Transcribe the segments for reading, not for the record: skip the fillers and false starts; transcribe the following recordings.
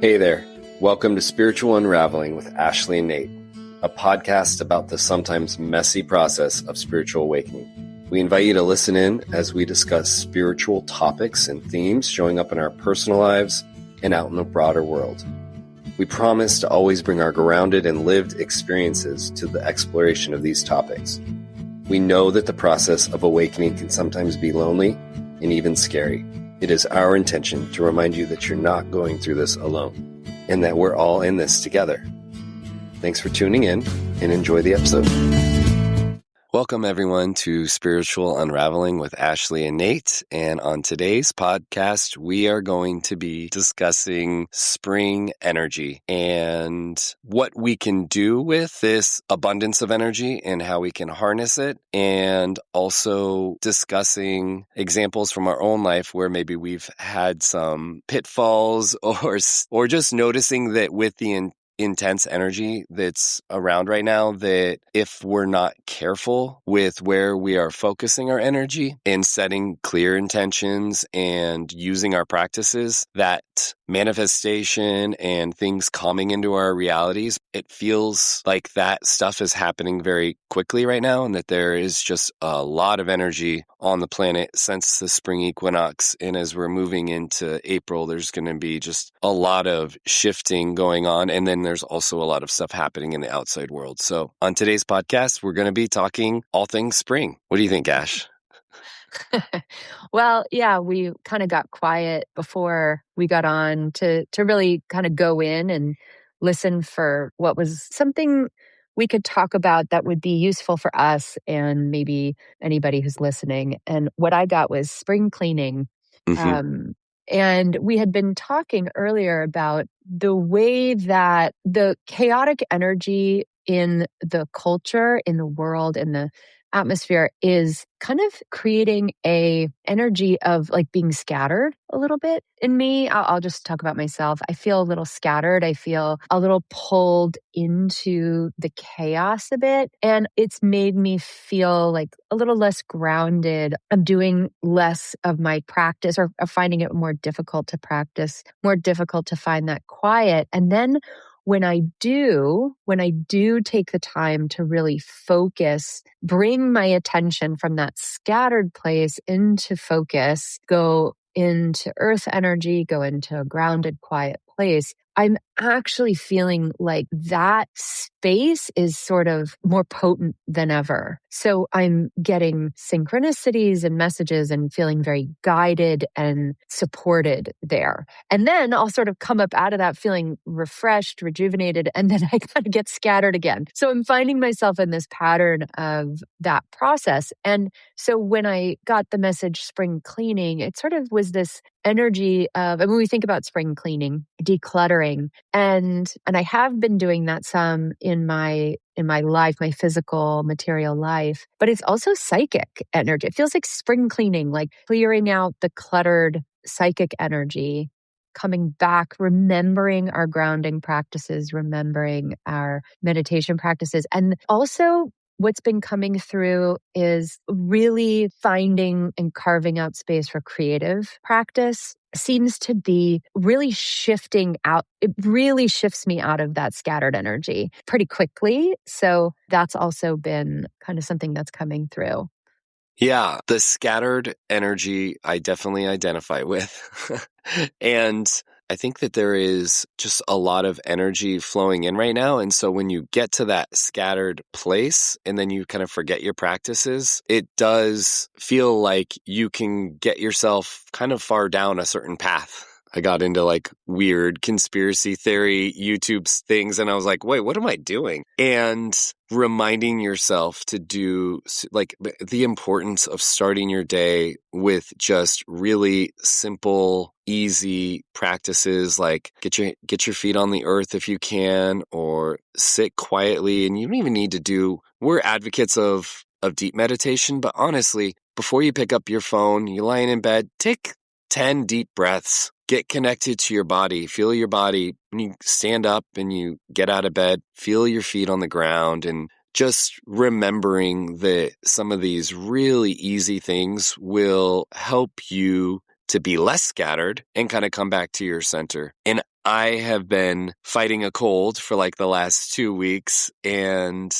Hey there. Welcome to Spiritual Unraveling with Ashley and Nate, a podcast about the sometimes messy process of spiritual awakening. We invite you to listen in as we discuss spiritual topics and themes showing up in our personal lives and out in the broader world. We promise to always bring our grounded and lived experiences to the exploration of these topics. We know that the process of awakening can sometimes be lonely and even scary. It is our intention to remind you that you're not going through this alone and that we're all in this together. Thanks for tuning in and enjoy the episode. Welcome everyone to Spiritual Unraveling with Ashley and Nate. And on today's podcast, we are going to be discussing spring energy and what we can do with this abundance of energy and how we can harness it. And also discussing examples from our own life where maybe we've had some pitfalls or just noticing that with the intense energy that's around right now, that if we're not careful with where we are focusing our energy and setting clear intentions and using our practices, that manifestation and things coming into our realities, it feels like that stuff is happening very quickly right now, and that there is just a lot of energy on the planet since the spring equinox. And as we're moving into April, there's going to be just a lot of shifting going on. And then there's also a lot of stuff happening in the outside world. So on today's podcast, we're going to be talking all things spring. What do you think, Ash? Well, yeah, we kind of got quiet before we got on to really kind of go in and listen for what was something we could talk about that would be useful for us and maybe anybody who's listening. And what I got was spring cleaning. And we had been talking earlier about the way that the chaotic energy in the culture, in the world, in the atmosphere is kind of creating a energy of like being scattered a little bit in me. I'll just talk about myself. I feel a little scattered. I feel a little pulled into the chaos a bit. And it's made me feel like a little less grounded. I'm doing less of my practice or finding it more difficult to practice, more difficult to find that quiet. And then when I do take the time to really focus, bring my attention from that scattered place into focus, go into earth energy, go into a grounded, quiet place, I'm actually feeling like that space is sort of more potent than ever. So I'm getting synchronicities and messages and feeling very guided and supported there. And then I'll sort of come up out of that feeling refreshed, rejuvenated, and then I kind of get scattered again. So I'm finding myself in this pattern of that process. And so when I got the message spring cleaning, it sort of was this energy of, and when we think about spring cleaning, decluttering, and I have been doing that some in my life, my physical material life, but it's also psychic energy. It feels like spring cleaning, like clearing out the cluttered psychic energy, coming back, remembering our grounding practices, remembering our meditation practices, and also what's been coming through is really finding and carving out space for creative practice seems to be really shifting out. It really shifts me out of that scattered energy pretty quickly. So that's also been kind of something that's coming through. Yeah, the scattered energy I definitely identify with. And I think that there is just a lot of energy flowing in right now. And so when you get to that scattered place and then you kind of forget your practices, it does feel like you can get yourself kind of far down a certain path. I got into like weird conspiracy theory YouTube things and I was like, wait, what am I doing? And reminding yourself to do like the importance of starting your day with just really simple, easy practices, like get your feet on the earth if you can, or sit quietly. And you don't even need to do, we're advocates of deep meditation, but honestly, before you pick up your phone, you're lying in bed, take 10 deep breaths. Get connected to your body. Feel your body. When you stand up and you get out of bed, feel your feet on the ground, and just remembering that some of these really easy things will help you to be less scattered and kind of come back to your center. And I have been fighting a cold for like the last 2 weeks, and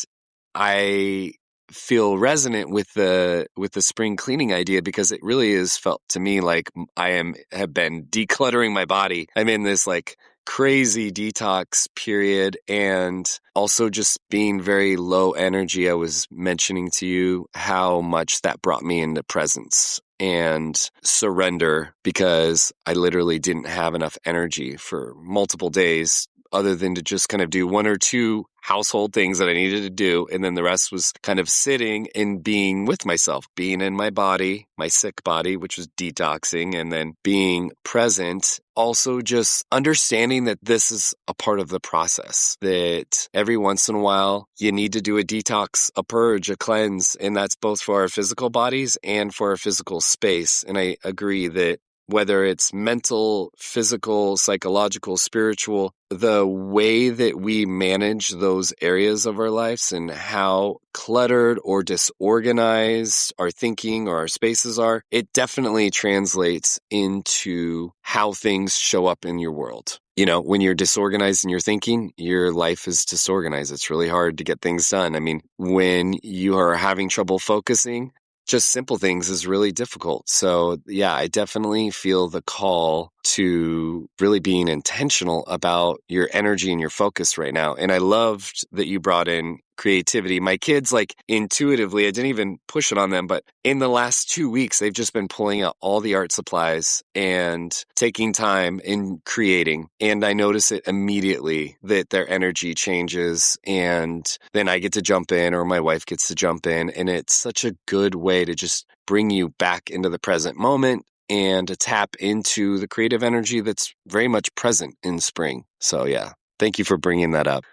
I feel resonant with the spring cleaning idea because it really is felt to me like have been decluttering my body. I'm in this like crazy detox period, and also just being very low energy. I was mentioning to you how much that brought me into presence and surrender, because I literally didn't have enough energy for multiple days other than to just kind of do one or two household things that I needed to do. And then the rest was kind of sitting and being with myself, being in my body, my sick body, which was detoxing, and then being present. Also just understanding that this is a part of the process, that every once in a while you need to do a detox, a purge, a cleanse. And that's both for our physical bodies and for our physical space. And I agree that whether it's mental, physical, psychological, spiritual, the way that we manage those areas of our lives and how cluttered or disorganized our thinking or our spaces are, it definitely translates into how things show up in your world. You know, when you're disorganized in your thinking, your life is disorganized. It's really hard to get things done. I mean, when you are having trouble focusing, just simple things is really difficult. So yeah, I definitely feel the call to really being intentional about your energy and your focus right now. And I loved that you brought in creativity. My kids, like intuitively, I didn't even push it on them, but in the last 2 weeks, they've just been pulling out all the art supplies and taking time in creating. And I notice it immediately that their energy changes, and then I get to jump in, or my wife gets to jump in. And it's such a good way to just bring you back into the present moment and to tap into the creative energy that's very much present in spring. So yeah, thank you for bringing that up.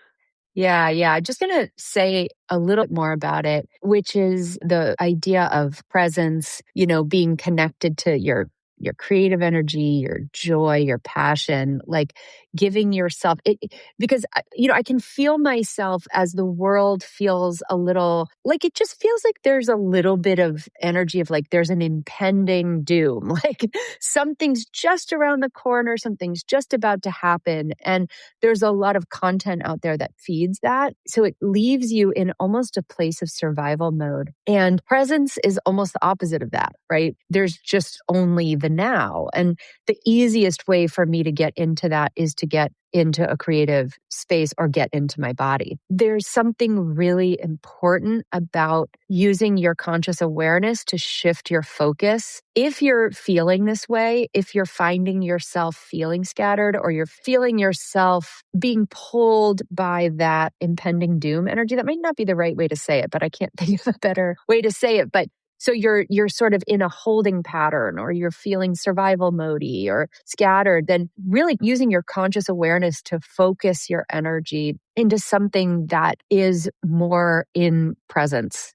Yeah, yeah. I'm just going to say a little more about it, which is the idea of presence, being connected to your creative energy, your joy, your passion, like giving yourself it, because I can feel myself as the world feels a little like, it just feels like there's a little bit of energy of like there's an impending doom, like something's just around the corner, something's just about to happen. And there's a lot of content out there that feeds that. So it leaves you in almost a place of survival mode. And presence is almost the opposite of that, right? There's just only the now. And the easiest way for me to get into that is to get into a creative space or get into my body. There's something really important about using your conscious awareness to shift your focus. If you're feeling this way, if you're finding yourself feeling scattered, or you're feeling yourself being pulled by that impending doom energy, that might not be the right way to say it, but I can't think of a better way to say it. But so you're sort of in a holding pattern, or you're feeling survival mode-y or scattered, then really using your conscious awareness to focus your energy into something that is more in presence,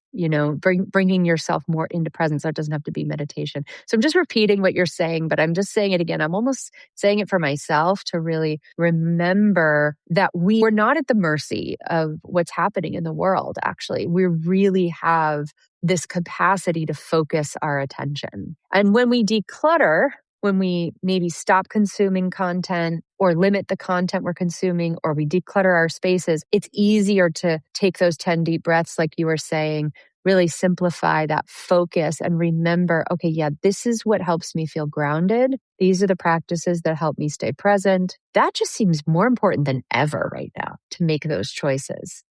bringing yourself more into presence. That doesn't have to be meditation. So I'm just repeating what you're saying, but I'm just saying it again. I'm almost saying it for myself to really remember that we're not at the mercy of what's happening in the world, actually. We really have this capacity to focus our attention. And when we declutter, when we maybe stop consuming content or limit the content we're consuming, or we declutter our spaces, it's easier to take those 10 deep breaths, like you were saying, really simplify that focus and remember, okay, yeah, this is what helps me feel grounded. These are the practices that help me stay present. That just seems more important than ever right now to make those choices.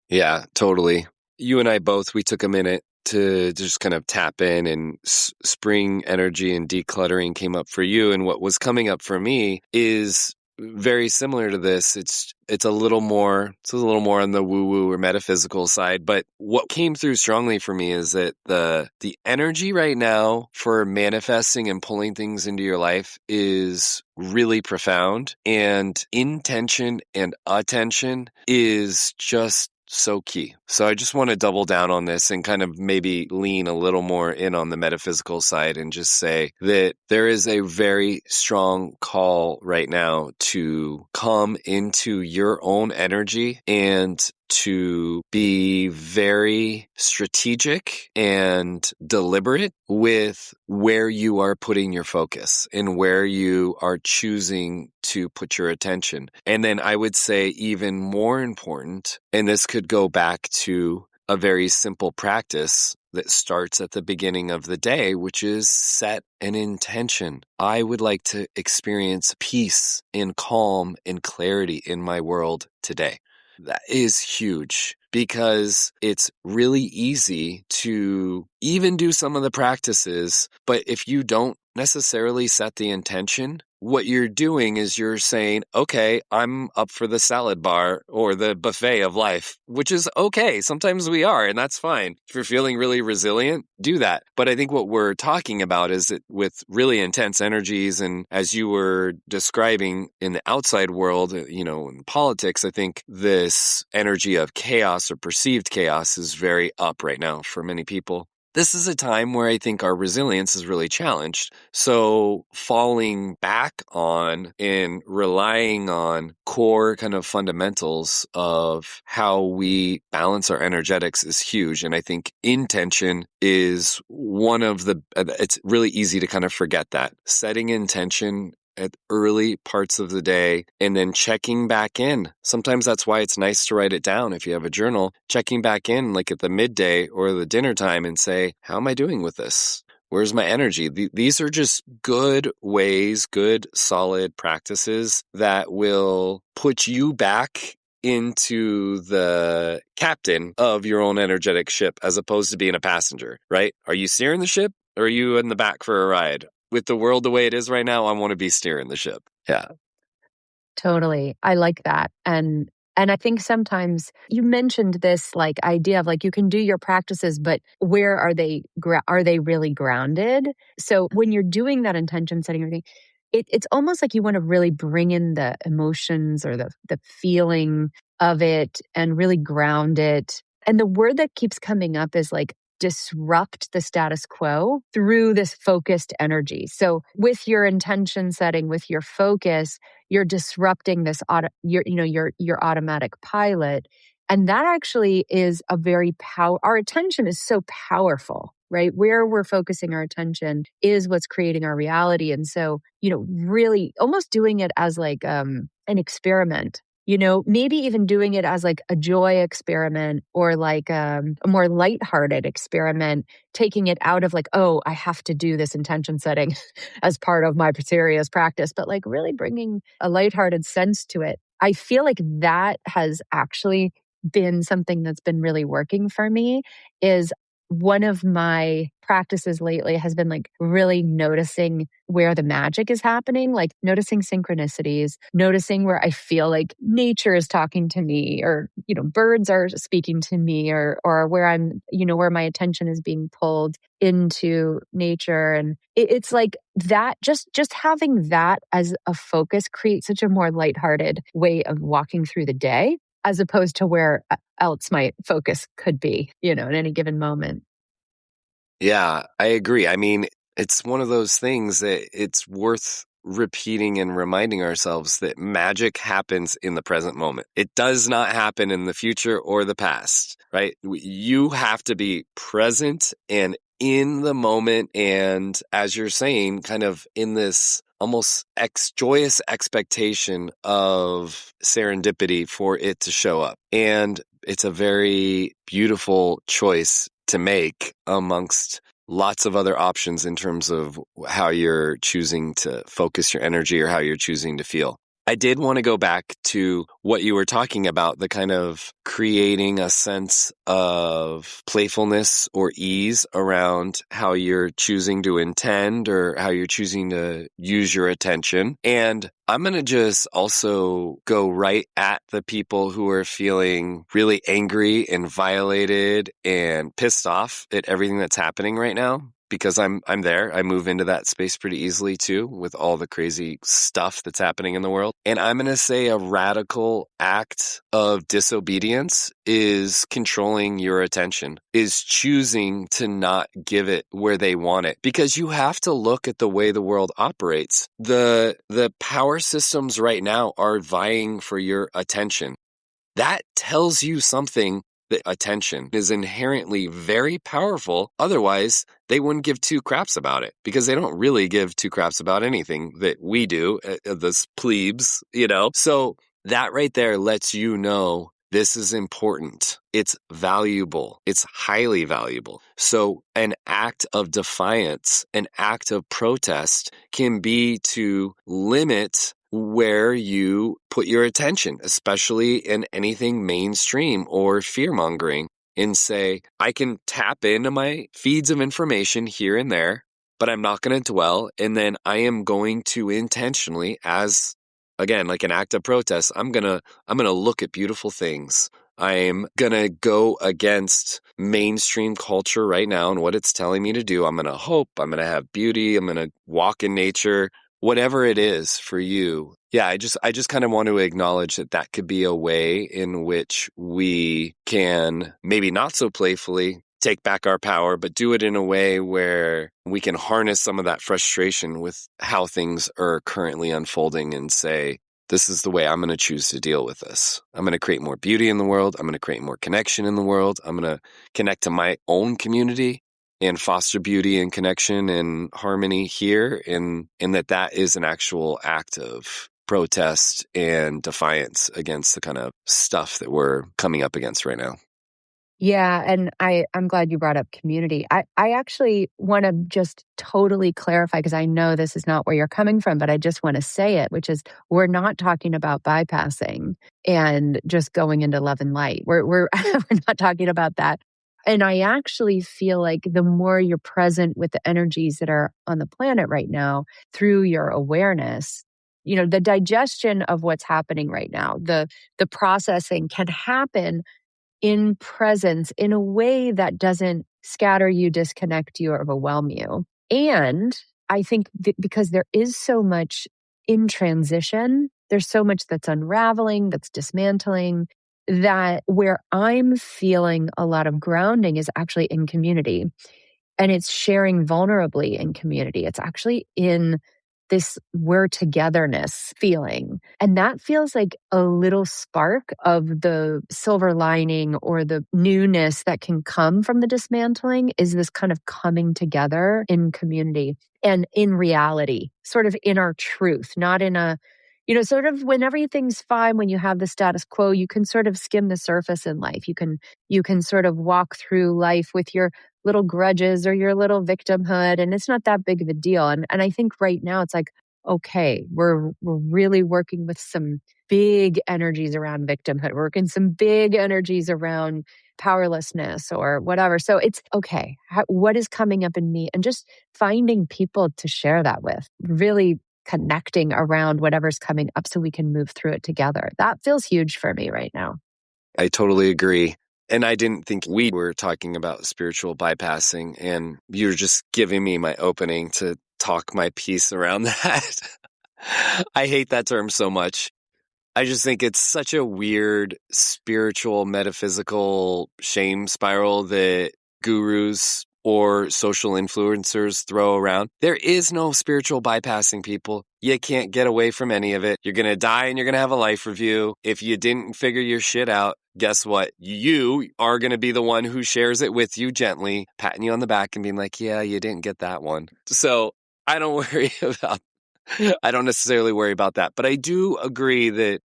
Yeah, totally. You and I both, we took a minute to just kind of tap in, and spring energy and decluttering came up for you. And what was coming up for me is very similar to this. It's a little more on the woo-woo or metaphysical side. But what came through strongly for me is that the energy right now for manifesting and pulling things into your life is really profound, and intention and attention is just so key. So I just want to double down on this and kind of maybe lean a little more in on the metaphysical side, and just say that there is a very strong call right now to come into your own energy and to be very strategic and deliberate with where you are putting your focus and where you are choosing to put your attention. And then I would say even more important, and this could go back to a very simple practice that starts at the beginning of the day, which is set an intention. I would like to experience peace and calm and clarity in my world today. That is huge because it's really easy to even do some of the practices, but if you don't necessarily set the intention, what you're doing is you're saying, okay, I'm up for the salad bar or the buffet of life, which is okay. Sometimes we are, and that's fine. If you're feeling really resilient, do that. But I think what we're talking about is that with really intense energies, and as you were describing in the outside world, in politics, I think this energy of chaos or perceived chaos is very up right now for many people. This is a time where I think our resilience is really challenged. So falling back on and relying on core kind of fundamentals of how we balance our energetics is huge. And I think intention is one of it's really easy to kind of forget that. Setting intention at early parts of the day and then checking back in. Sometimes that's why it's nice to write it down if you have a journal, checking back in like at the midday or the dinner time and say, how am I doing with this? Where's my energy? These are just good ways, good solid practices that will put you back into the captain of your own energetic ship as opposed to being a passenger, right? Are you steering the ship or are you in the back for a ride? With the world the way it is right now, I want to be steering the ship. Yeah. Totally. I like that. And I think sometimes you mentioned this like idea of like you can do your practices, but where are they are they really grounded? So when you're doing that intention setting everything, it's almost like you want to really bring in the emotions or the feeling of it and really ground it. And the word that keeps coming up is like disrupt the status quo through this focused energy. So with your intention setting, with your focus, you're disrupting this your automatic pilot, and that actually is a very our attention is so powerful, right? Where we're focusing our attention is what's creating our reality. And so really almost doing it as like an experiment, maybe even doing it as like a joy experiment or like a more lighthearted experiment, taking it out of like, oh, I have to do this intention setting as part of my serious practice, but like really bringing a lighthearted sense to it. I feel like that has actually been something that's been really working for me. Is one of my practices lately has been like really noticing where the magic is happening, like noticing synchronicities, noticing where I feel like nature is talking to me or, birds are speaking to me or where I'm, where my attention is being pulled into nature. And it's like that, just having that as a focus creates such a more lighthearted way of walking through the day, as opposed to where else my focus could be, at any given moment. Yeah, I agree. I mean, it's one of those things that it's worth repeating and reminding ourselves that magic happens in the present moment. It does not happen in the future or the past, right? You have to be present and in the moment. And as you're saying, kind of in this almost joyous expectation of serendipity for it to show up. And it's a very beautiful choice to make amongst lots of other options in terms of how you're choosing to focus your energy or how you're choosing to feel. I did want to go back to what you were talking about, the kind of creating a sense of playfulness or ease around how you're choosing to intend or how you're choosing to use your attention. And I'm going to just also go right at the people who are feeling really angry and violated and pissed off at everything that's happening right now. Because I'm there. I move into that space pretty easily too with all the crazy stuff that's happening in the world. And I'm going to say a radical act of disobedience is controlling your attention, is choosing to not give it where they want it. Because you have to look at the way the world operates. The power systems right now are vying for your attention. that tells you something. That attention is inherently very powerful. Otherwise, they wouldn't give two craps about it, because they don't really give two craps about anything that we do, the plebes, So that right there lets you know this is important. It's valuable. It's highly valuable. So an act of defiance, an act of protest can be to limit where you put your attention, especially in anything mainstream or fear-mongering, and say, I can tap into my feeds of information here and there, but I'm not going to dwell. And then I am going to intentionally, as again, like an act of protest, I'm going to look at beautiful things. I'm going to go against mainstream culture right now and what it's telling me to do. I'm going to hope, I'm going to have beauty, I'm going to walk in nature, whatever it is for you. Yeah, I just kind of want to acknowledge that could be a way in which we can, maybe not so playfully, take back our power, but do it in a way where we can harness some of that frustration with how things are currently unfolding and say, this is the way I'm going to choose to deal with this. I'm going to create more beauty in the world. I'm going to create more connection in the world. I'm going to connect to my own community and foster beauty and connection and harmony here. And that is an actual act of protest and defiance against the kind of stuff that we're coming up against right now. Yeah, and I'm glad you brought up community. I actually want to just totally clarify, because I know this is not where you're coming from, but I just want to say it, which is we're not talking about bypassing and just going into love and light. We're we're not talking about that. And I actually feel like the more you're present with the energies that are on the planet right now through your awareness, the digestion of what's happening right now, the processing can happen in presence in a way that doesn't scatter you, disconnect you, or overwhelm you. And I think because there is so much in transition, there's so much that's unraveling, that's dismantling, that where I'm feeling a lot of grounding is actually in community. And it's sharing vulnerably in community. It's actually in this we're togetherness feeling. And that feels like a little spark of the silver lining or the newness that can come from the dismantling, is this kind of coming together in community and in reality, sort of in our truth, not in a, sort of when everything's fine, when you have the status quo, you can sort of skim the surface in life. You can sort of walk through life with your little grudges or your little victimhood, and it's not that big of a deal. And I think right now it's like, okay, we're really working with some big energies around victimhood, working some big energies around powerlessness or whatever. So it's okay. What is coming up in me? And just finding people to share that with, really connecting around whatever's coming up so we can move through it together. That feels huge for me right now. I totally agree. And I didn't think we were talking about spiritual bypassing, and you're just giving me my opening to talk my piece around that. I hate that term so much. I just think it's such a weird spiritual, metaphysical shame spiral that gurus or social influencers throw around. There is no spiritual bypassing, people. You can't get away from any of it. You're going to die and you're going to have a life review. If you didn't figure your shit out, guess what? You are going to be the one who shares it with you gently, patting you on the back and being like, yeah, you didn't get that one. So I don't worry about I don't necessarily worry about that, but I do agree that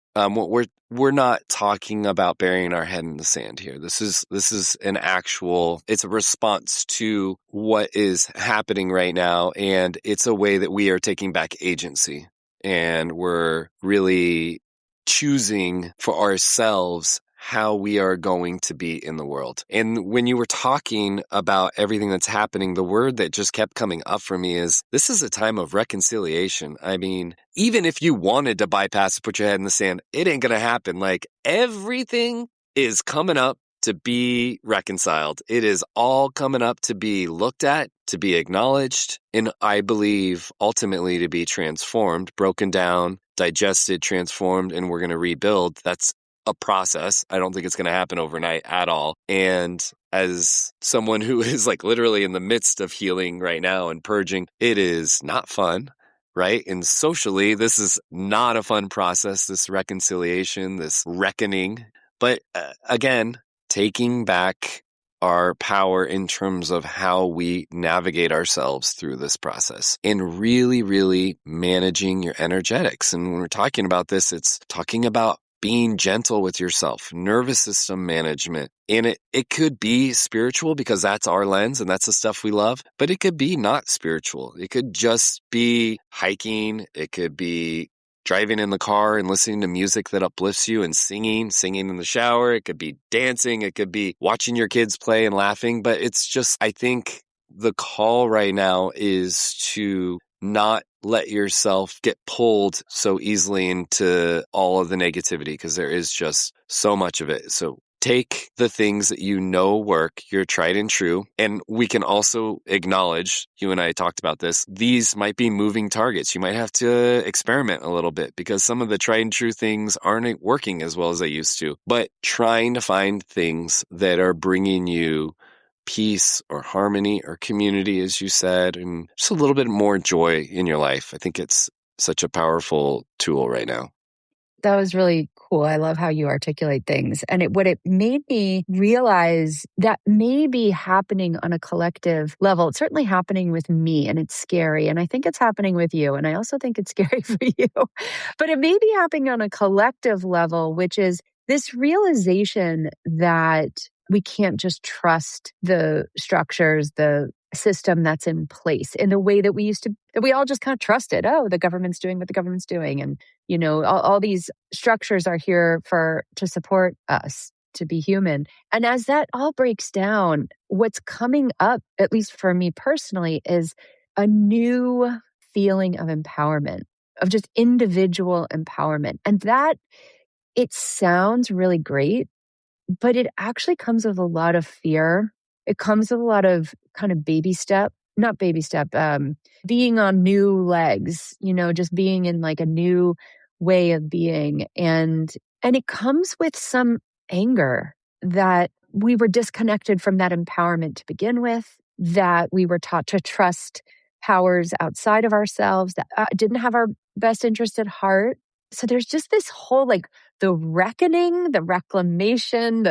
we're not talking about burying our head in the sand here. This is it's a response to what is happening right now, and it's a way that we are taking back agency, and we're really choosing for ourselves how we are going to be in the world. And when you were talking about everything that's happening, the word that just kept coming up for me is, this is a time of reconciliation. I mean, even if you wanted to bypass and put your head in the sand, it ain't going to happen. Like, everything is coming up to be reconciled. It is all coming up to be looked at, to be acknowledged, and I believe ultimately to be transformed, broken down, digested, transformed, and we're going to rebuild. That's a process. I don't think it's going to happen overnight at all. And as someone who is like literally in the midst of healing right now and purging, it is not fun, right? And socially, this is not a fun process, this reconciliation, this reckoning But again, taking back our power in terms of how we navigate ourselves through this process and really, really managing your energetics. And when we're talking about this, it's talking about being gentle with yourself, nervous system management. And it could be spiritual because that's our lens and that's the stuff we love, but it could be not spiritual. It could just be hiking. It could be driving in the car and listening to music that uplifts you and singing in the shower. It could be dancing. It could be watching your kids play and laughing. But it's just, I think the call right now is to not let yourself get pulled so easily into all of the negativity because there is just so much of it. So take the things that you know work, your tried and true, and we can also acknowledge, you and I talked about this, these might be moving targets. You might have to experiment a little bit because some of the tried and true things aren't working as well as they used to. But trying to find things that are bringing you peace or harmony or community, as you said, and just a little bit more joy in your life. I think it's such a powerful tool right now. That was really cool. I love how you articulate things. And what it made me realize that may be happening on a collective level. It's certainly happening with me, and it's scary. And I think it's happening with you. And I also think it's scary for you. But it may be happening on a collective level, which is this realization that we can't just trust the structures, the system that's in place in the way that we all just kind of trusted. Oh, the government's doing what the government's doing. And, all these structures are here to support us, to be human. And as that all breaks down, what's coming up, at least for me personally, is a new feeling of empowerment, of just individual empowerment. And that, it sounds really great, but it actually comes with a lot of fear. It comes with a lot of kind of being on new legs, just being in like a new way of being. And it comes with some anger that we were disconnected from that empowerment to begin with, that we were taught to trust powers outside of ourselves that didn't have our best interest at heart. So there's just this whole the reckoning, the reclamation,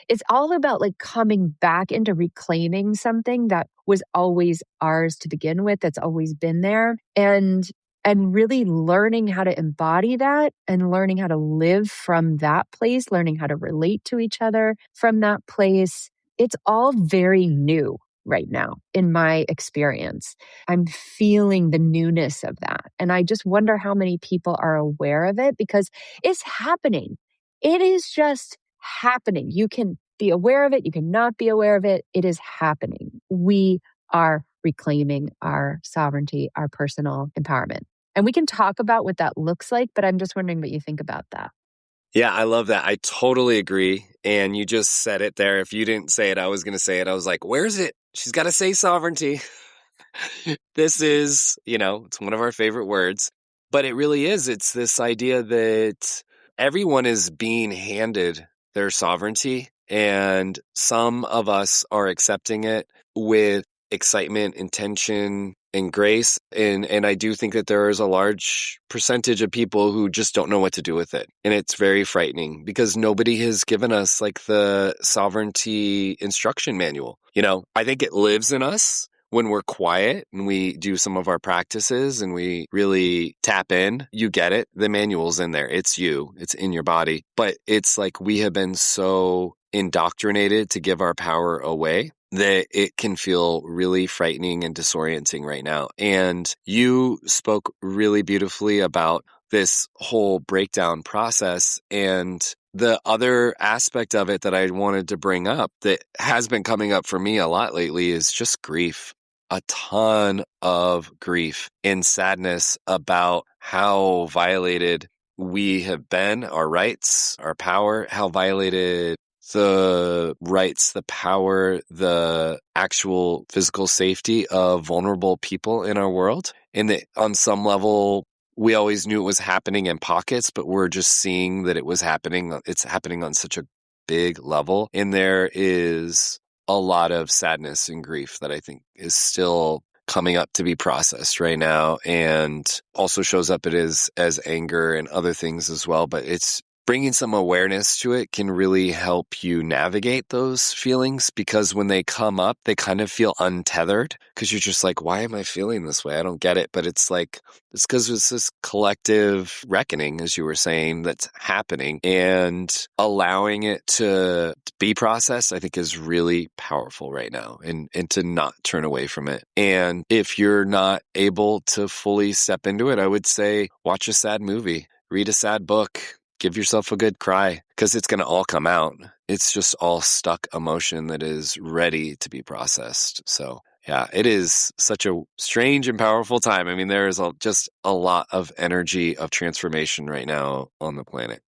it's all about coming back into reclaiming something that was always ours to begin with, that's always been there. And really learning how to embody that and learning how to live from that place, learning how to relate to each other from that place. It's all very new right now in my experience. I'm feeling the newness of that. And I just wonder how many people are aware of it because it's happening. It is just happening. You can be aware of it. You cannot be aware of it. It is happening. We are reclaiming our sovereignty, our personal empowerment. And we can talk about what that looks like, but I'm just wondering what you think about that. Yeah, I love that. I totally agree. And you just said it there. If you didn't say it, I was going to say it. I was like, where's it? She's got to say sovereignty. This is, it's one of our favorite words, but it really is. It's this idea that everyone is being handed their sovereignty, and some of us are accepting it with excitement, intention, and grace. And I do think that there is a large percentage of people who just don't know what to do with it. And it's very frightening because nobody has given us the sovereignty instruction manual. I think it lives in us when we're quiet and we do some of our practices and we really tap in. You get it. The manual's in there. It's you. It's in your body. But it's we have been so indoctrinated to give our power away that it can feel really frightening and disorienting right now. And you spoke really beautifully about this whole breakdown process. And the other aspect of it that I wanted to bring up that has been coming up for me a lot lately is just grief. A ton of grief and sadness about how violated we have been, our rights, our power, how violated the rights, the power, the actual physical safety of vulnerable people in our world. And that on some level, we always knew it was happening in pockets, but we're just seeing that it was happening. It's happening on such a big level. And there is a lot of sadness and grief that I think is still coming up to be processed right now, and also shows up as anger and other things as well. But it's bringing some awareness to it can really help you navigate those feelings, because when they come up, they kind of feel untethered because you're just like, why am I feeling this way? I don't get it. But it's like, it's because it's this collective reckoning, as you were saying, that's happening, and allowing it to be processed, I think, is really powerful right now, and to not turn away from it. And if you're not able to fully step into it, I would say watch a sad movie, read a sad book, give yourself a good cry, because it's going to all come out. It's just all stuck emotion that is ready to be processed. So yeah, it is such a strange and powerful time. I mean, there is just a lot of energy of transformation right now on the planet.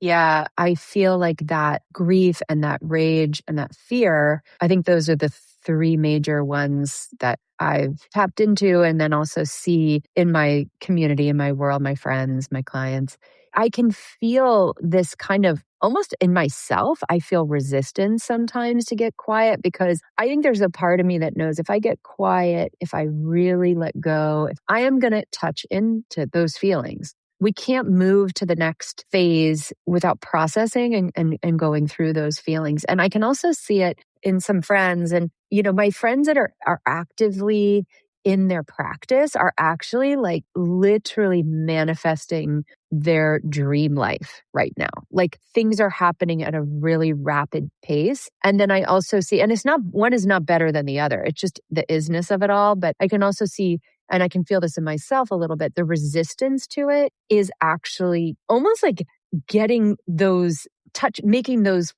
Yeah, I feel like that grief and that rage and that fear, I think those are the three major ones that I've tapped into and then also see in my community, in my world, my friends, my clients. I can feel this kind of almost in myself. I feel resistance sometimes to get quiet, because I think there's a part of me that knows if I get quiet, if I really let go, if I am going to touch into those feelings. We can't move to the next phase without processing and going through those feelings. And I can also see it in some friends. And, my friends that are actively in their practice are actually like literally manifesting their dream life right now. Like things are happening at a really rapid pace. And then I also see, and one is not better than the other. It's just the isness of it all. But I can also see, and I can feel this in myself a little bit, the resistance to it is actually almost like making those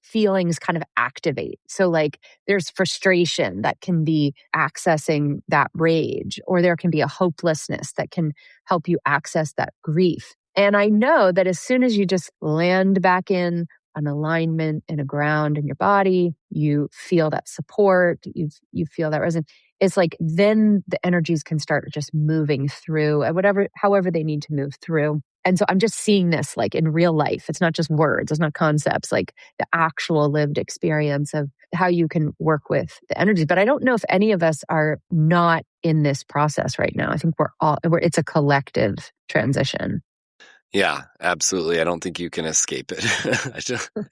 feelings kind of activate. So like there's frustration that can be accessing that rage, or there can be a hopelessness that can help you access that grief. And I know that as soon as you just land back in an alignment and a ground in your body, you feel that support, you feel that resonance. It's like then the energies can start just moving through however they need to move through. And so I'm just seeing this like in real life. It's not just words, it's not concepts, like the actual lived experience of how you can work with the energies. But I don't know if any of us are not in this process right now. I think it's a collective transition. Yeah, absolutely. I don't think you can escape it.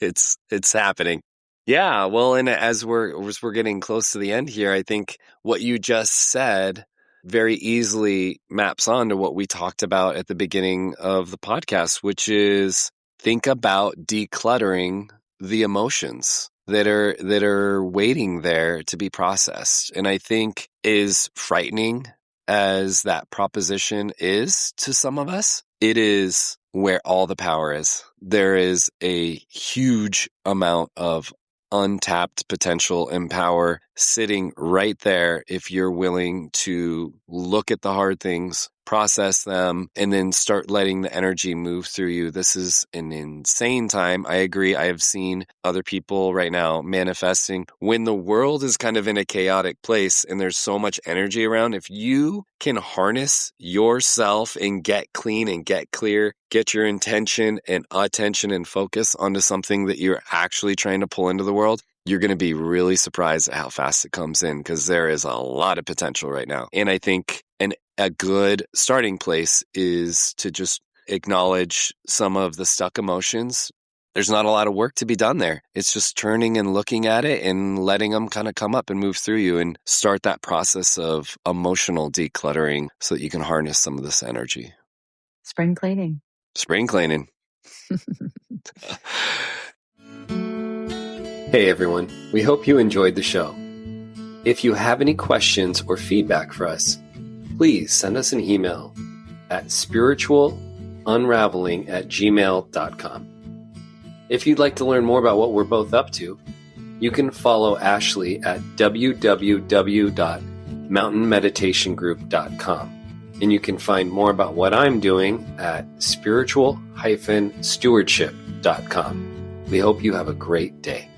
It's happening. Yeah, well, and as we're getting close to the end here, I think what you just said very easily maps on to what we talked about at the beginning of the podcast, which is think about decluttering the emotions that are waiting there to be processed. And I think is frightening as that proposition is to some of us, it is where all the power is. There is a huge amount of untapped potential and power sitting right there if you're willing to look at the hard things, process them, and then start letting the energy move through you. This is an insane time. I agree. I have seen other people right now manifesting when the world is kind of in a chaotic place and there's so much energy around. If you can harness yourself and get clean and get clear, get your intention and attention and focus onto something that you're actually trying to pull into the world, you're going to be really surprised at how fast it comes in, because there is a lot of potential right now. And I think a good starting place is to just acknowledge some of the stuck emotions. There's not a lot of work to be done there. It's just turning and looking at it and letting them kind of come up and move through you and start that process of emotional decluttering so that you can harness some of this energy. Spring cleaning. Spring cleaning. Hey everyone, we hope you enjoyed the show. If you have any questions or feedback for us, please send us an email at spiritualunraveling@gmail.com. If you'd like to learn more about what we're both up to, you can follow Ashley at www.mountainmeditationgroup.com. And you can find more about what I'm doing at spiritual-stewardship.com. We hope you have a great day.